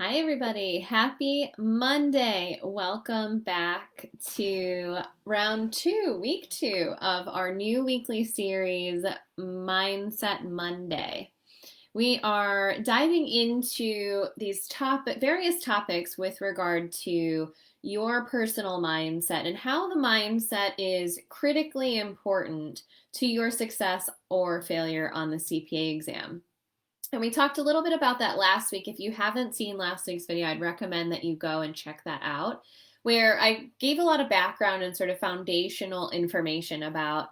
Hi, everybody. Happy Monday. Welcome back to round two, week two of our new weekly series, Mindset Monday. We are diving into these various topics with regard to your personal mindset and how the mindset is critically important to your success or failure on the CPA exam. And we talked a little bit about that last week. If you haven't seen last week's video, I'd recommend that you go and check that out, where I gave a lot of background and sort of foundational information about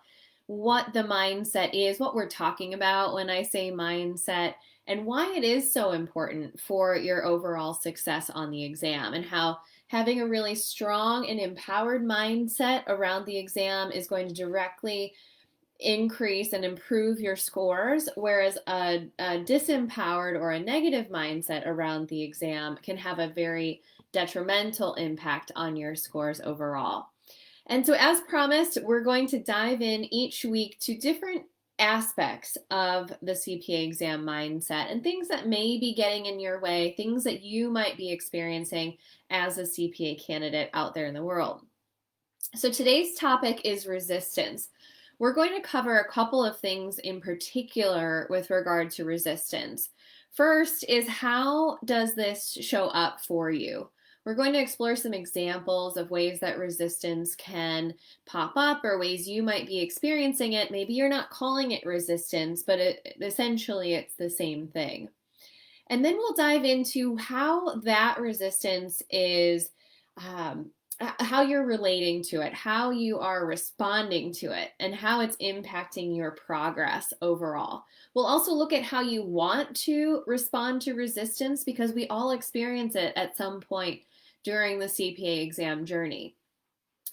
what the mindset is, what we're talking about when I say mindset, and why it is so important for your overall success on the exam, and how having a really strong and empowered mindset around the exam is going to directly increase and improve your scores, whereas a disempowered or a negative mindset around the exam can have a very detrimental impact on your scores overall. And so, as promised, we're going to dive in each week to different aspects of the CPA exam mindset and things that may be getting in your way, things that you might be experiencing as a CPA candidate out there in the world. So today's topic is resistance. We're going to cover a couple of things in particular with regard to resistance. First is, how does this show up for you? We're going to explore some examples of ways that resistance can pop up, or ways you might be experiencing it. Maybe you're not calling it resistance, but essentially it's the same thing. And then we'll dive into how that resistance is how you're relating to it, how you are responding to it, and how it's impacting your progress overall. We'll also look at how you want to respond to resistance, because we all experience it at some point during the CPA exam journey.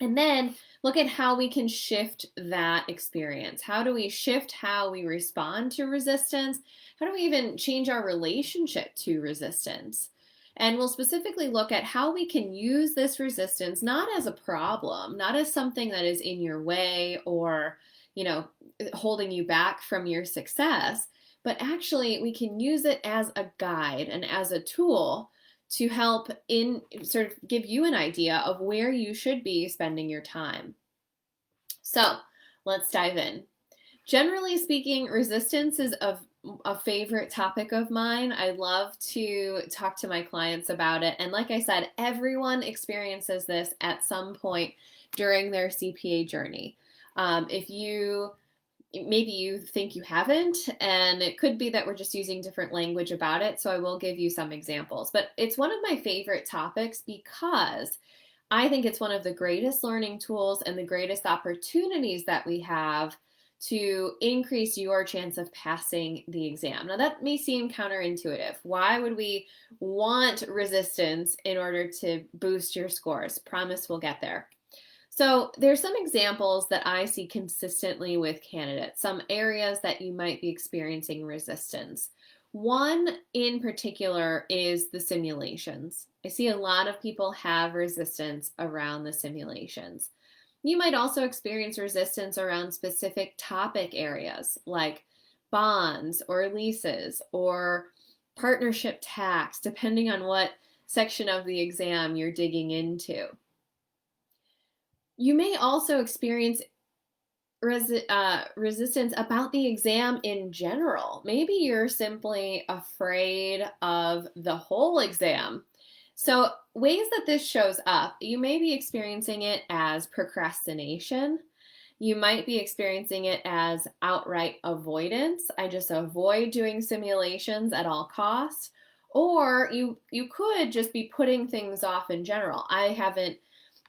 And then look at how we can shift that experience. How do we shift how we respond to resistance? How do we even change our relationship to resistance? And we'll specifically look at how we can use this resistance not as a problem, not as something that is in your way or, holding you back from your success, but actually we can use it as a guide and as a tool to help in sort of give you an idea of where you should be spending your time. So let's dive in. Generally speaking, resistance is a favorite topic of mine. I love to talk to my clients about it. And like I said, everyone experiences this at some point during their CPA journey. Maybe you think you haven't, and it could be that we're just using different language about it. So I will give you some examples. But it's one of my favorite topics because I think it's one of the greatest learning tools and the greatest opportunities that we have to increase your chance of passing the exam. Now, that may seem counterintuitive. Why would we want resistance in order to boost your scores? Promise we'll get there. So there's some examples that I see consistently with candidates, some areas that you might be experiencing resistance. One in particular is the simulations. I see a lot of people have resistance around the simulations. You might also experience resistance around specific topic areas like bonds or leases or partnership tax, depending on what section of the exam you're digging into. You may also experience resistance about the exam in general. Maybe you're simply afraid of the whole exam. So ways that this shows up, you may be experiencing it as procrastination. You might be experiencing it as outright avoidance. I just avoid doing simulations at all costs. Or you could just be putting things off in general. I haven't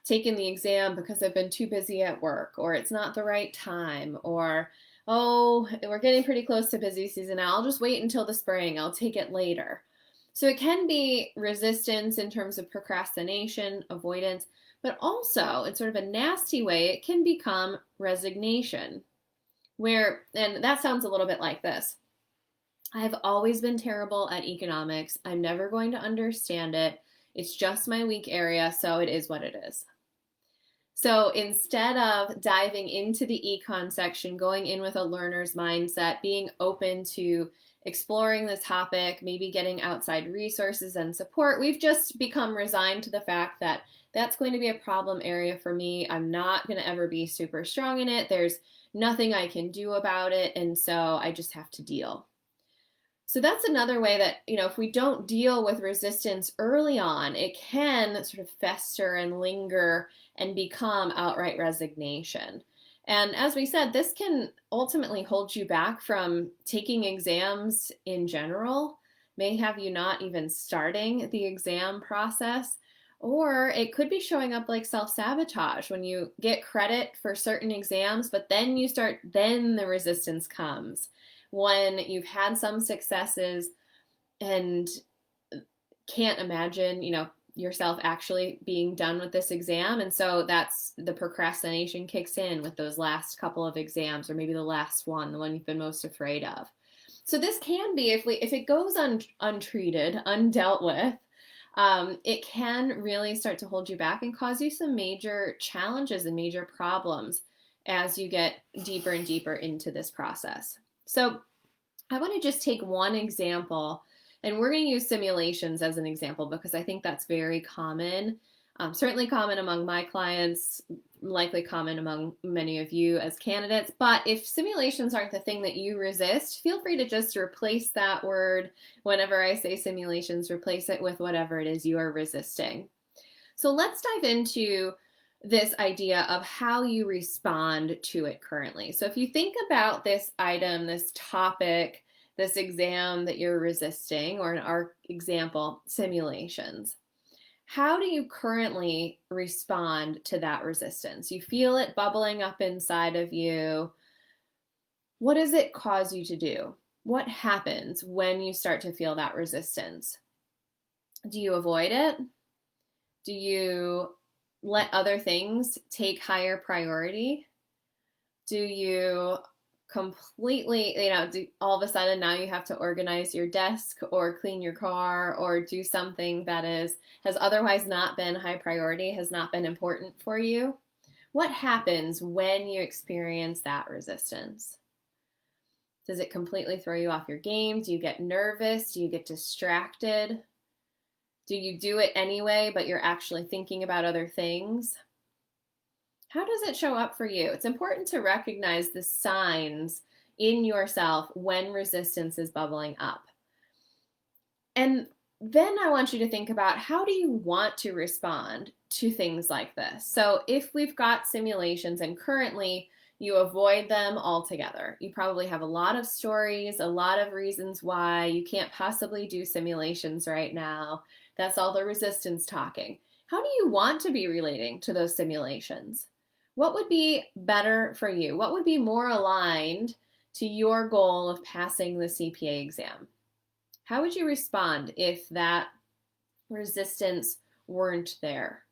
taken the exam because I've been too busy at work, or it's not the right time, or, oh, we're getting pretty close to busy season now, I'll just wait until the spring, I'll take it later. So it can be resistance in terms of procrastination, avoidance, but also in sort of a nasty way, it can become resignation, and that sounds a little bit like this. I've always been terrible at economics. I'm never going to understand it. It's just my weak area, so it is what it is. So instead of diving into the econ section, going in with a learner's mindset, being open to exploring the topic, maybe getting outside resources and support, we've just become resigned to the fact that that's going to be a problem area for me. I'm not going to ever be super strong in it. There's nothing I can do about it. And so I just have to deal. So that's another way that, if we don't deal with resistance early on, it can sort of fester and linger and become outright resignation. And as we said, this can ultimately hold you back from taking exams in general, may have you not even starting the exam process, or it could be showing up like self-sabotage when you get credit for certain exams, but then then the resistance comes when you've had some successes and can't imagine, yourself actually being done with this exam. And so that's the procrastination kicks in with those last couple of exams, or maybe the last one, the one you've been most afraid of. So this can be, if it goes untreated, undealt with, it can really start to hold you back and cause you some major challenges and major problems as you get deeper and deeper into this process. So I want to just take one example, and we're going to use simulations as an example because I think that's very common, certainly common among my clients, likely common among many of you as candidates. But if simulations aren't the thing that you resist, feel free to just replace that word. Whenever I say simulations, replace it with whatever it is you are resisting. So let's dive into this idea of how you respond to it currently. So if you think about this item, this topic, this exam that you're resisting, or in our example, simulations, how do you currently respond to that resistance? You feel it bubbling up inside of you. What does it cause you to do? What happens when you start to feel that resistance? Do you avoid it? Do you let other things take higher priority? Do you completely, all of a sudden now you have to organize your desk or clean your car or do something that has otherwise not been high priority, has not been important for you? What happens when you experience that resistance? Does it completely throw you off your game? Do you get nervous? Do you get distracted? Do you do it anyway, but you're actually thinking about other things? How does it show up for you? It's important to recognize the signs in yourself when resistance is bubbling up. And then I want you to think about, how do you want to respond to things like this? So if we've got simulations and currently you avoid them altogether, you probably have a lot of stories, a lot of reasons why you can't possibly do simulations right now. That's all the resistance talking. How do you want to be relating to those simulations? What would be better for you? What would be more aligned to your goal of passing the CPA exam? How would you respond if that resistance weren't there?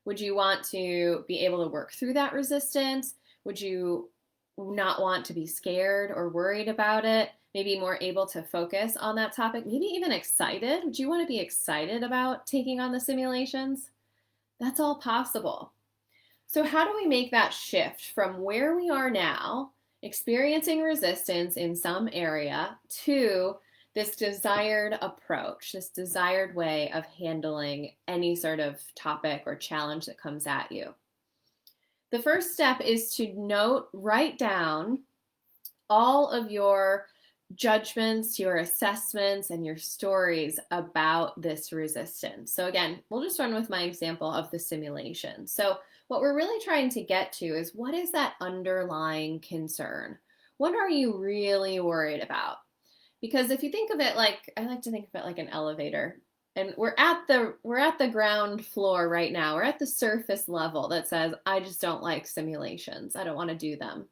Would you want to be able to work through that resistance? Would you not want to be scared or worried about it? Maybe more able to focus on that topic, maybe even excited. Would you want to be excited about taking on the simulations? That's all possible. So how do we make that shift from where we are now, experiencing resistance in some area, to this desired approach, this desired way of handling any sort of topic or challenge that comes at you? The first step is to write down all of your judgments, your assessments, and your stories about this resistance. So again, we'll just run with my example of the simulation. So what we're really trying to get to is, what is that underlying concern? What are you really worried about? Because if you think of it like, I like to think of it like an elevator. And we're at the ground floor right now. We're at the surface level that says, I just don't like simulations. I don't want to do them.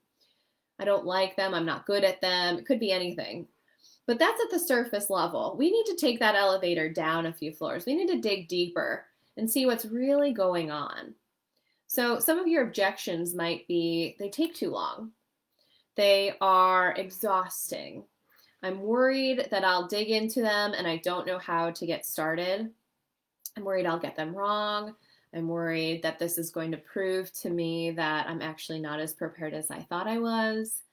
I don't like them. I'm not good at them. It could be anything. But that's at the surface level. We need to take that elevator down a few floors. We need to dig deeper and see what's really going on. So some of your objections might be, they take too long. They are exhausting. I'm worried that I'll dig into them and I don't know how to get started. I'm worried I'll get them wrong. I'm worried that this is going to prove to me that I'm actually not as prepared as I thought I was.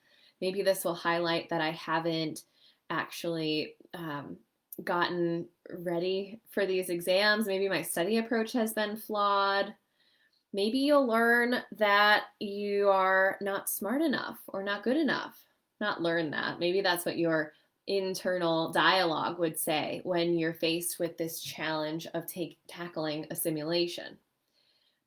Maybe this will highlight that I haven't actually gotten ready for these exams. Maybe my study approach has been flawed. Maybe you'll learn that you are not smart enough or not good enough. Not learn that. Maybe that's what your internal dialogue would say when you're faced with this challenge of tackling a simulation.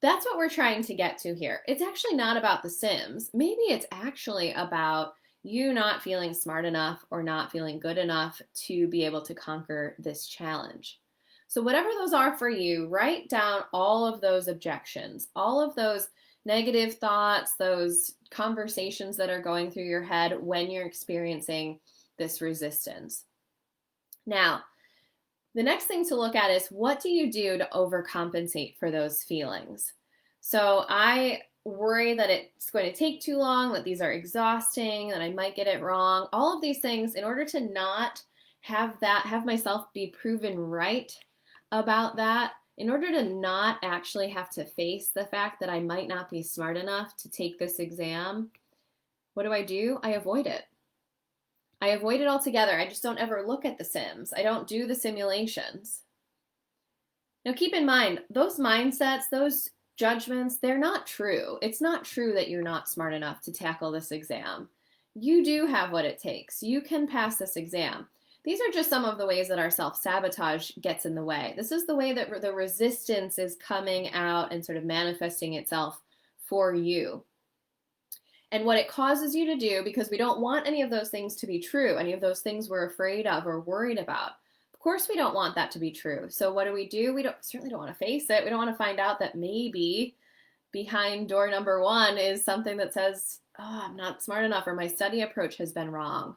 That's what we're trying to get to here. It's actually not about the Sims. Maybe it's actually about you not feeling smart enough or not feeling good enough to be able to conquer this challenge. So whatever those are for you, write down all of those objections, all of those negative thoughts, those conversations that are going through your head when you're experiencing this resistance. Now, the next thing to look at is, what do you do to overcompensate for those feelings? So I worry that it's going to take too long, that these are exhausting, that I might get it wrong. All of these things, in order to not have myself be proven right about that, in order to not actually have to face the fact that I might not be smart enough to take this exam, what do? I avoid it. I avoid it altogether. I just don't ever look at the Sims. I don't do the simulations. Now keep in mind, those mindsets, those judgments, they're not true. It's not true that you're not smart enough to tackle this exam. You do have what it takes. You can pass this exam. These are just some of the ways that our self-sabotage gets in the way. This is the way that the resistance is coming out and sort of manifesting itself for you. And what it causes you to do, because we don't want any of those things to be true, any of those things we're afraid of or worried about. Of course we don't want that to be true. So what do? We certainly don't want to face it. We don't want to find out that maybe behind door number 1 is something that says, oh, I'm not smart enough, or my study approach has been wrong.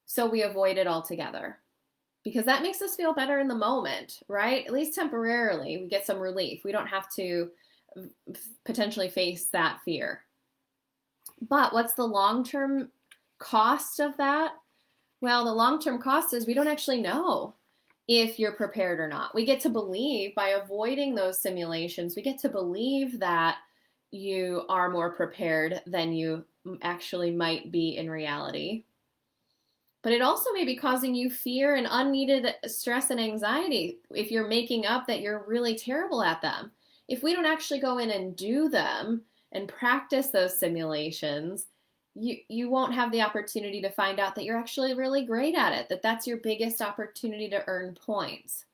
So we avoid it altogether, because that makes us feel better in the moment, right? At least temporarily, we get some relief. We don't have to potentially face that fear. But what's the long-term cost of that? Well, the long-term cost is we don't actually know if you're prepared or not. We get to believe, by avoiding those simulations, we get to believe that you are more prepared than you actually might be in reality. But it also may be causing you fear and unneeded stress and anxiety if you're making up that you're really terrible at them. If we don't actually go in and do them and practice those simulations, you won't have the opportunity to find out that you're actually really great at it, that that's your biggest opportunity to earn points.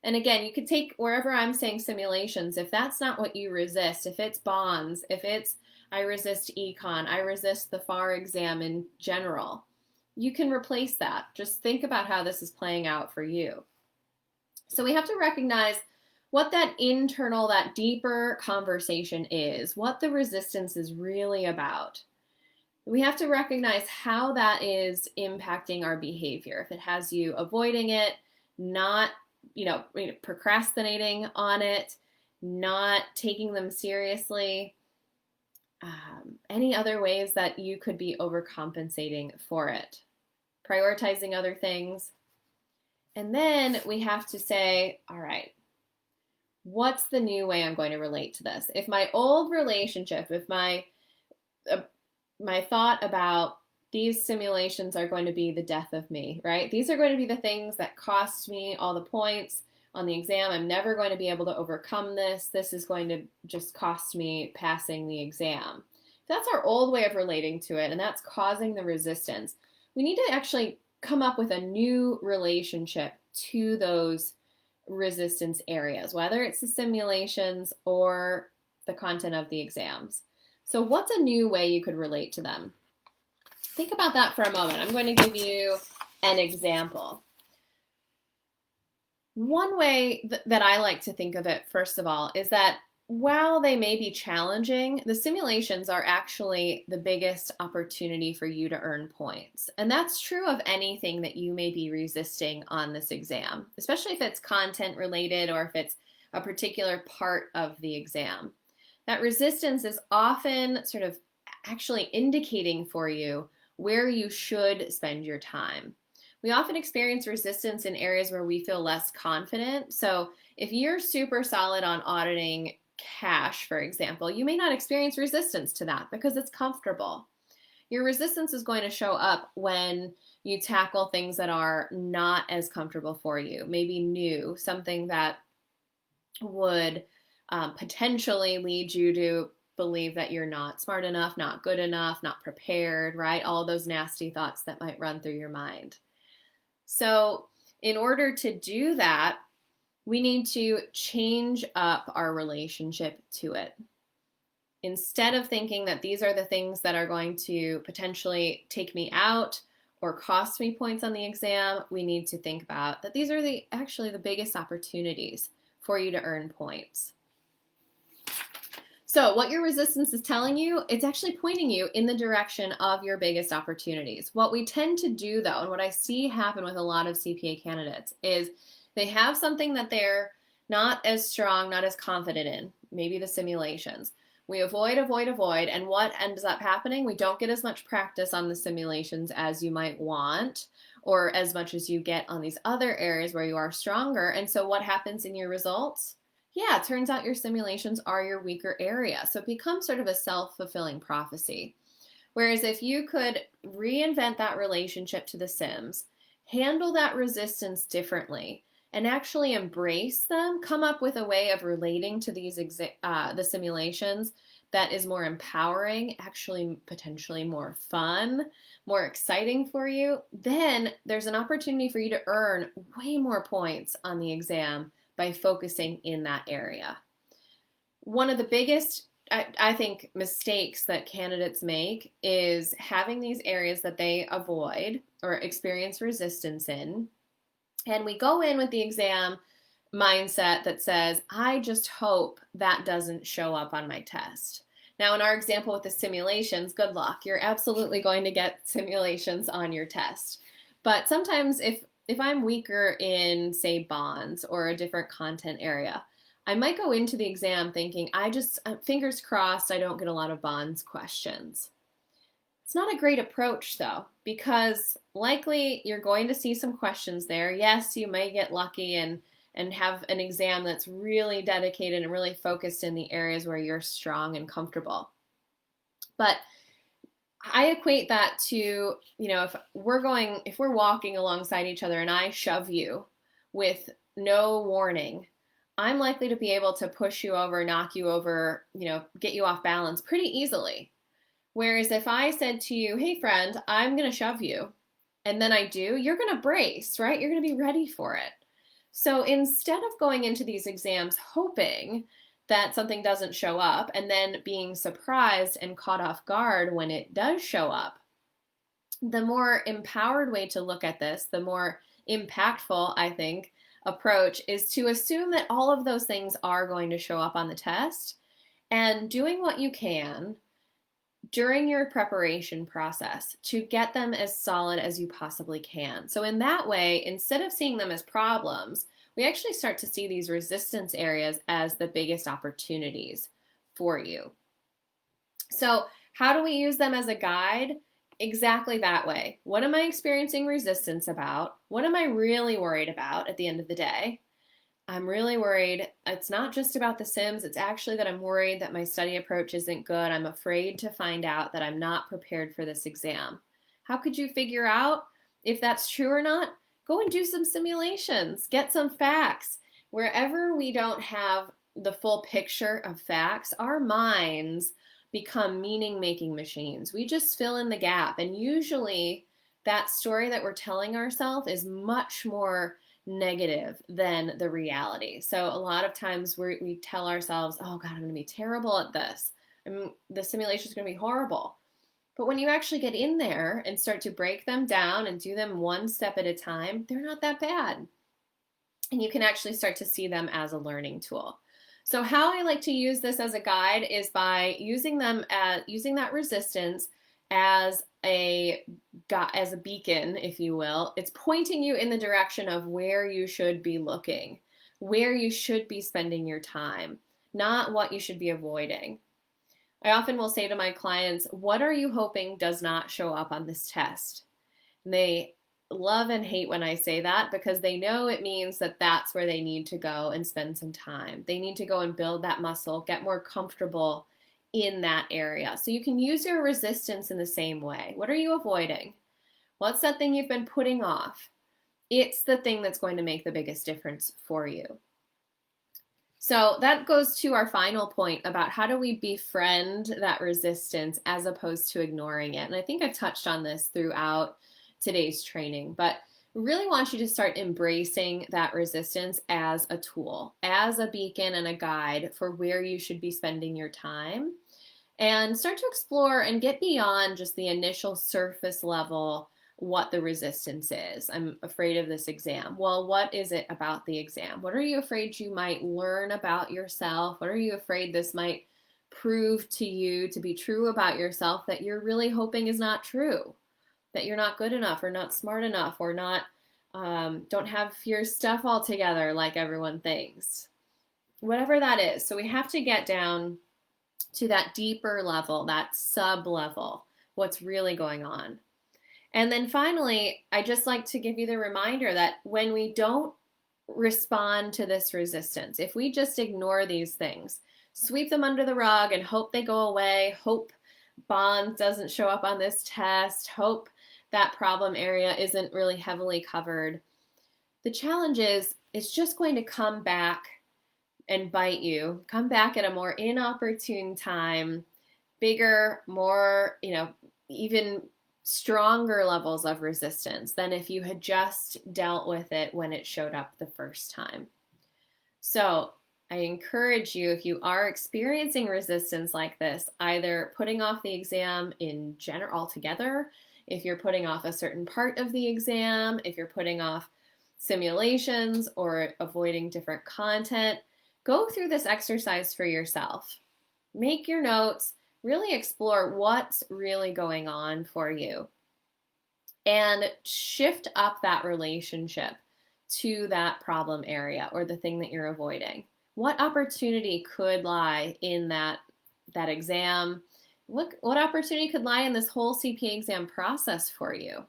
And again, you could take wherever I'm saying simulations, if that's not what you resist, if it's bonds, if it's I resist econ, I resist the FAR exam in general, you can replace that. Just think about how this is playing out for you. So we have to recognize what that internal, that deeper conversation is, what the resistance is really about. We have to recognize how that is impacting our behavior. If it has you avoiding it, not, procrastinating on it, not taking them seriously, any other ways that you could be overcompensating for it, prioritizing other things. And then we have to say, all right, what's the new way I'm going to relate to this? If my old relationship, if my thought about these simulations are going to be the death of me, right? These are going to be the things that cost me all the points on the exam. I'm never going to be able to overcome this. This is going to just cost me passing the exam. If that's our old way of relating to it, and that's causing the resistance, we need to actually come up with a new relationship to those resistance areas, whether it's the simulations or the content of the exams. So what's a new way you could relate to them? Think about that for a moment. I'm going to give you an example. One way that I like to think of it, first of all, is that while they may be challenging, the simulations are actually the biggest opportunity for you to earn points. And that's true of anything that you may be resisting on this exam, especially if it's content related or if it's a particular part of the exam. That resistance is often sort of actually indicating for you where you should spend your time. We often experience resistance in areas where we feel less confident. So if you're super solid on auditing cash, for example, you may not experience resistance to that because it's comfortable. Your resistance is going to show up when You tackle things that are not as comfortable for you, maybe new, something that would potentially lead you to believe that you're not smart enough, not good enough, not prepared, right? All those nasty thoughts that might run through your mind. So, in order to do that, we need to change up our relationship to it. Instead of thinking that these are the things that are going to potentially take me out or cost me points on the exam, we need to think about that these are actually the biggest opportunities for you to earn points. So what your resistance is telling you, it's actually pointing you in the direction of your biggest opportunities. What we tend to do though, and what I see happen with a lot of CPA candidates, is they have something that they're not as strong, not as confident in, maybe the simulations. We avoid, and what ends up happening? We don't get as much practice on the simulations as you might want, or as much as you get on these other areas where you are stronger. And so what happens in your results? Yeah, it turns out your simulations are your weaker area. So it becomes sort of a self-fulfilling prophecy. Whereas if you could reinvent that relationship to the sims, handle that resistance differently, and actually embrace them, come up with a way of relating to these the simulations that is more empowering, actually potentially more fun, more exciting for you, then there's an opportunity for you to earn way more points on the exam by focusing in that area. One of the biggest, I think, mistakes that candidates make is having these areas that they avoid or experience resistance in. And we go in with the exam mindset that says, I just hope that doesn't show up on my test. Now, in our example with the simulations, good luck. You're absolutely going to get simulations on your test. But sometimes if I'm weaker in, say, bonds or a different content area, I might go into the exam thinking, fingers crossed, I don't get a lot of bonds questions. It's not a great approach though, because likely you're going to see some questions there. Yes, you may get lucky and have an exam that's really dedicated and really focused in the areas where you're strong and comfortable. But I equate that to, if we're walking alongside each other and I shove you with no warning, I'm likely to be able to push you over, knock you over, get you off balance pretty easily. Whereas if I said to you, hey friend, I'm going to shove you, and then I do, you're going to brace, right? You're going to be ready for it. So instead of going into these exams hoping that something doesn't show up and then being surprised and caught off guard when it does show up, the more empowered way to look at this, the more impactful, I think, approach is to assume that all of those things are going to show up on the test and doing what you can during your preparation process to get them as solid as you possibly can. So in that way, instead of seeing them as problems, we actually start to see these resistance areas as the biggest opportunities for you. So how do we use them as a guide? Exactly that way. What am I experiencing resistance about? What am I really worried about at the end of the day? I'm really worried. It's not just about the Sims. It's actually that I'm worried that my study approach isn't good. I'm afraid to find out that I'm not prepared for this exam. How could you figure out if that's true or not? Go and do some simulations. Get some facts. Wherever we don't have the full picture of facts, our minds become meaning-making machines. We just fill in the gap. And usually that story that we're telling ourselves is much more negative than the reality. So a lot of times we tell ourselves, oh God, I'm going to be terrible at this. The simulation is going to be horrible. But when you actually get in there and start to break them down and do them one step at a time, they're not that bad. And you can actually start to see them as a learning tool. So how I like to use this as a guide is by using that resistance as a beacon, if you will. It's pointing you in the direction of where you should be looking, where you should be spending your time, not what you should be avoiding. I often will say to my clients, what are you hoping does not show up on this test? And they love and hate when I say that because they know it means that that's where they need to go and spend some time. They need to go and build that muscle, get more comfortable in that area. So you can use your resistance in the same way. What are you avoiding? What's that thing you've been putting off? It's the thing that's going to make the biggest difference for you. So that goes to our final point about how do we befriend that resistance as opposed to ignoring it. And I think I've touched on this throughout today's training, but really want you to start embracing that resistance as a tool, as a beacon and a guide for where you should be spending your time, and start to explore and get beyond just the initial surface level what the resistance is. I'm afraid of this exam. Well, what is it about the exam? What are you afraid you might learn about yourself? What are you afraid this might prove to you to be true about yourself that you're really hoping is not true? That you're not good enough or not smart enough or not don't have your stuff all together like everyone thinks. Whatever that is. So we have to get down to that deeper level, that sub level, what's really going on. And then finally, I just like to give you the reminder that when we don't respond to this resistance, if we just ignore these things, sweep them under the rug and hope they go away, hope bond doesn't show up on this test, hope that problem area isn't really heavily covered, the challenge is it's just going to come back and bite you, come back at a more inopportune time, bigger, more, even stronger levels of resistance than if you had just dealt with it when it showed up the first time. So I encourage you, if you are experiencing resistance like this, either putting off the exam in general altogether, if you're putting off a certain part of the exam, if you're putting off simulations or avoiding different content, go through this exercise for yourself. Make your notes. Really explore what's really going on for you and shift up that relationship to that problem area or the thing that you're avoiding. What opportunity could lie in that exam? What opportunity could lie in this whole CPA exam process for you?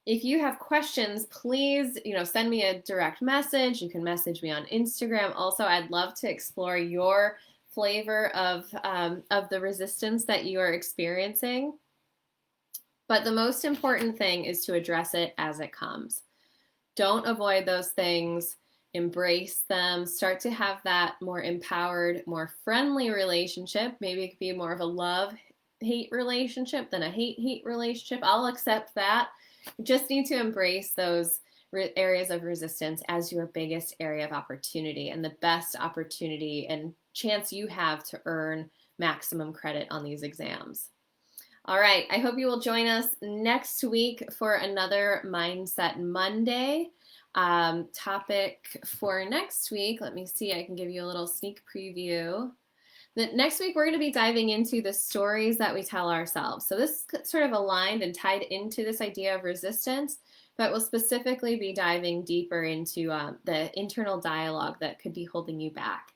If you have questions, please, send me a direct message. You can message me on Instagram. Also, I'd love to explore your flavor of the resistance that you are experiencing. But the most important thing is to address it as it comes. Don't avoid those things. Embrace them. Start to have that more empowered, more friendly relationship. Maybe it could be more of a love-hate relationship than a hate-hate relationship. I'll accept that. You just need to embrace those areas of resistance as your biggest area of opportunity and the best opportunity and chance you have to earn maximum credit on these exams. All right, I hope you will join us next week for another Mindset Monday. Topic for next week, let me see, I can give you a little sneak preview. Next week, we're going to be diving into the stories that we tell ourselves. So this is sort of aligned and tied into this idea of resistance, but we'll specifically be diving deeper into the internal dialogue that could be holding you back.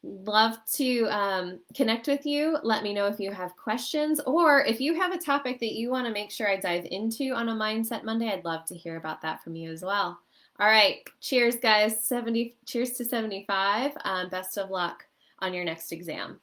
Love to connect with you. Let me know if you have questions, or if you have a topic that you want to make sure I dive into on a Mindset Monday, I'd love to hear about that from you as well. All right, cheers guys, cheers to 75. Best of luck on your next exam.